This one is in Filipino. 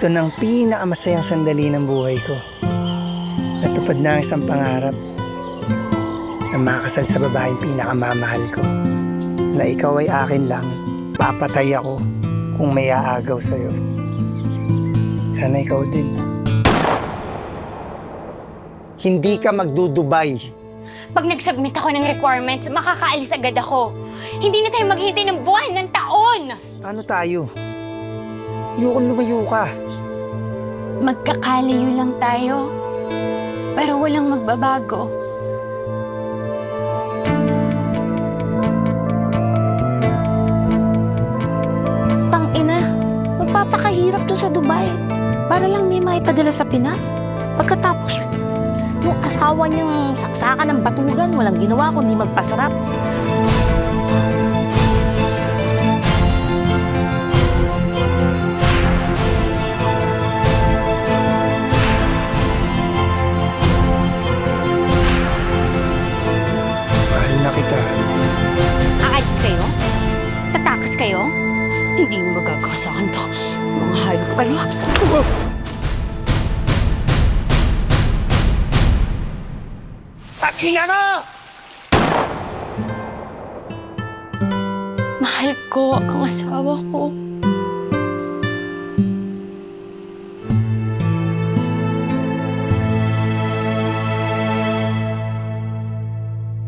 Ito na ang pinakamasayang sandali ng buhay ko. Natupad na ang isang pangarap na makasal sa babaeng pinakamamahal ko. Na ikaw ay akin lang, papatay ako kung may aagaw sa'yo. Sana ikaw din. Hindi ka magdudubay. Pag nag-submit ako ng requirements, makakaalis agad ako. Hindi na tayo maghihintay ng buwan, ng taon! Paano tayo? Ayokong lumayo ka. Magkakalayo lang tayo, pero walang magbabago. Tangina, magpapakahirap dun sa Dubai para lang may maipadala sa Pinas. Pagkatapos, yung asawa niyang saksakan ng batugan, walang ginawa kundi magpasarap. Mahal na kita. Aalis kayo? Tatakas kayo? Hindi mo magagawa sa akin to. Mga hayop kayo. Pakinggan mo! Mahal ko ang asawa ko.